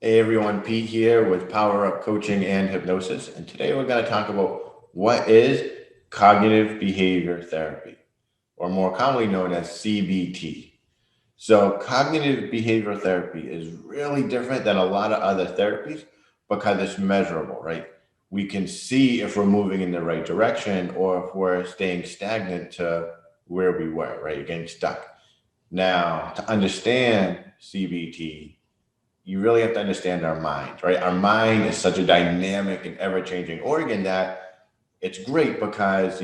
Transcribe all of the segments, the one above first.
Hey everyone, Pete here with Power Up Coaching and Hypnosis. And today we're going to talk about what is cognitive behavior therapy, or more commonly known as CBT. So, cognitive behavioral therapy is really different than a lot of other therapies because it's measurable, right? We can see if we're moving in the right direction or if we're staying stagnant to where we were, right? Getting stuck. Now, to understand CBT, you really have to understand our mind, right? Our mind is such a dynamic and ever-changing organ that it's great because,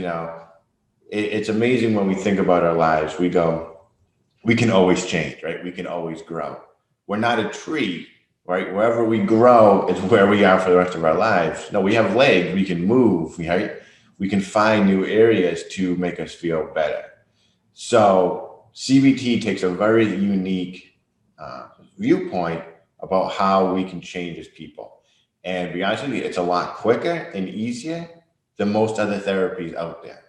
it's amazing when we think about our lives. We go, we can always change, right? We can always grow. We're not a tree, right? Wherever we grow is where we are for the rest of our lives. No, we have legs, we can move, right? We can find new areas to make us feel better. So CBT takes a very unique uh, viewpoint about how we can change as people. And to be honest with you, it's a lot quicker and easier than most other therapies out there.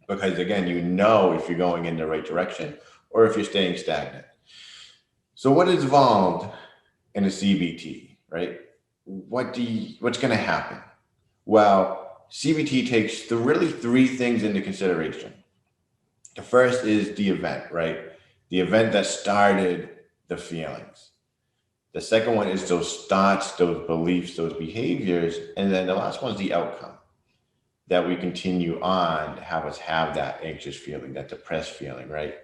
Because again, you know if you're going in the right direction or if you're staying stagnant. So what is involved in a CBT, right? What's going to happen? Well, CBT takes really three things into consideration. The first is the event, right? The event that started the feelings. The second one is those thoughts, those beliefs, those behaviors. And then the last one is the outcome that we continue on to have us have that anxious feeling, that depressed feeling, right?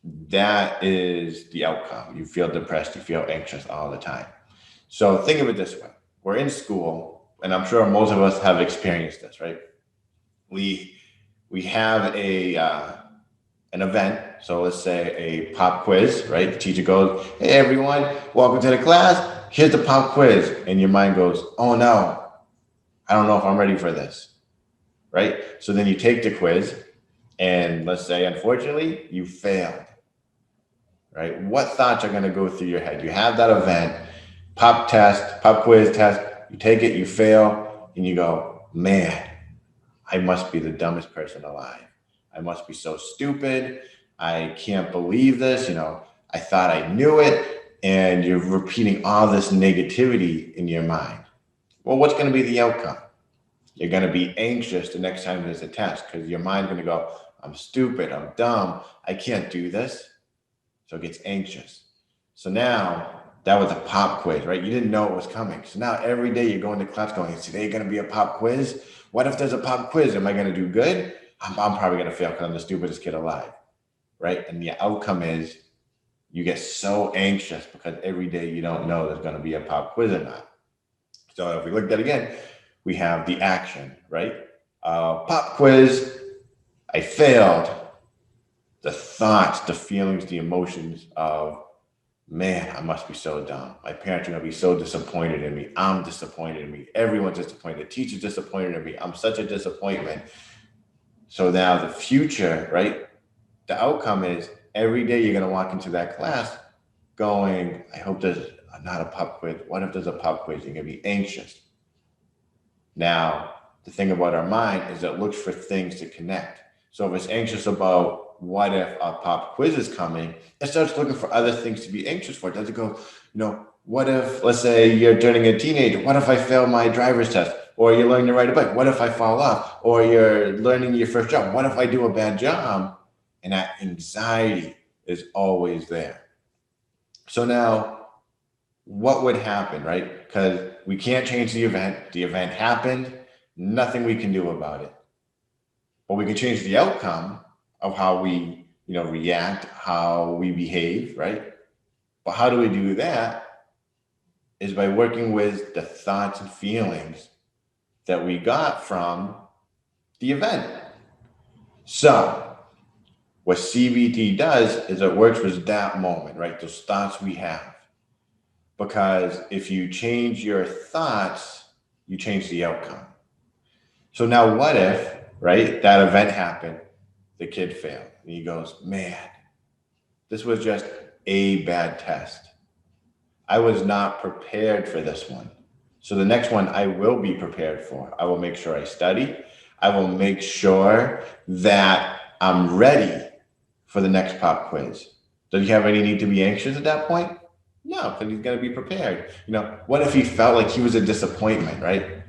That is the outcome. You feel depressed, you feel anxious all the time. So think of it this way. We're in school, and I'm sure most of us have experienced this, right? We we have a an event. So let's say a pop quiz, right? The teacher goes, "Hey everyone, welcome to the class. Here's the pop quiz," and your mind goes, "Oh no, I don't know if I'm ready for this," right? So then you take the quiz, and let's say unfortunately you failed, right? What thoughts are going to go through your head? You have that event, pop quiz test. You take it, you fail, and you go, "Man, I must be the dumbest person alive. I must be so stupid. I can't believe this. I thought I knew it." And you're repeating all this negativity in your mind. Well, what's going to be the outcome? You're going to be anxious the next time there's a test because your mind's going to go, "I'm stupid. I'm dumb. I can't do this." So it gets anxious. So now that was a pop quiz, right? You didn't know it was coming. So now every day you're going to class going, "Is today going to be a pop quiz? What if there's a pop quiz? Am I going to do good? I'm probably going to fail because I'm the stupidest kid alive," right? And the outcome is you get so anxious because every day you don't know there's going to be a pop quiz or not. So if we look at that again, we have the action, right? Pop quiz, I failed. The thoughts, the feelings, the emotions of, "Man, I must be so dumb. My parents are going to be so disappointed in me. I'm disappointed in me. Everyone's disappointed. The teacher's disappointed in me. I'm such a disappointment." So now the future, right? The outcome is every day you're going to walk into that class going, "I hope there's not a pop quiz. What if there's a pop quiz?" You're going to be anxious. Now, the thing about our mind is it looks for things to connect. So if it's anxious about what if a pop quiz is coming, it starts looking for other things to be anxious for. It doesn't go, what if, let's say you're turning a teenager, what if I fail my driver's test? Or you're learning to ride a bike, what if I fall off? Or you're learning your first job, what if I do a bad job? And that anxiety is always there. So now, what would happen, right? Because we can't change the event. The event happened, nothing we can do about it. But we can change the outcome of how we, react, how we behave, right? But how do we do that? Is by working with the thoughts and feelings that we got from the event. So, what CBT does is it works with that moment, right? Those thoughts we have. Because if you change your thoughts, you change the outcome. So now, what if, right, that event happened, the kid failed, and he goes, "Man, this was just a bad test. I was not prepared for this one. So the next one I will be prepared for. I will make sure I study. I will make sure that I'm ready for the next pop quiz." Does he have any need to be anxious at that point? No, because he's going to be prepared. What if he felt like he was a disappointment, right?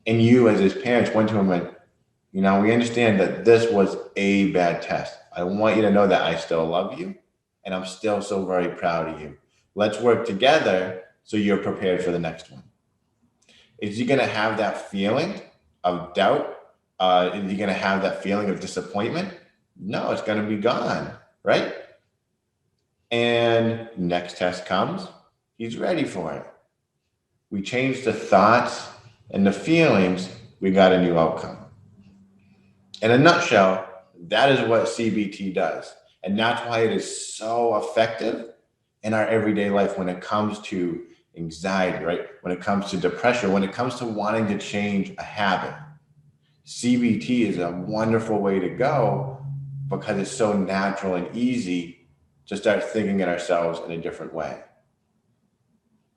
And you, as his parents, went to him and, we understand that this was a bad test. I want you to know that I still love you and I'm still so very proud of you. Let's work together so you're prepared for the next one. Is he going to have that feeling of doubt? Is he going to have that feeling of disappointment? No, it's going to be gone, right? And next test comes, he's ready for it. We changed the thoughts and the feelings, we got a new outcome. In a nutshell, that is what CBT does. And that's why it is so effective in our everyday life when it comes to anxiety, right? When it comes to depression, when it comes to wanting to change a habit. CBT is a wonderful way to go because it's so natural and easy to start thinking of ourselves in a different way.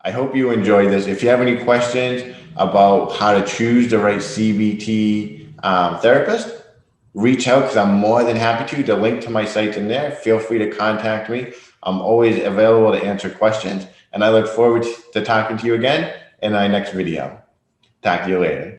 I hope you enjoyed this. If you have any questions about how to choose the right CBT therapist, reach out because I'm more than happy to. The link to my site's in there. Feel free to contact me. I'm always available to answer questions, and I look forward to talking to you again in our next video. Talk to you later.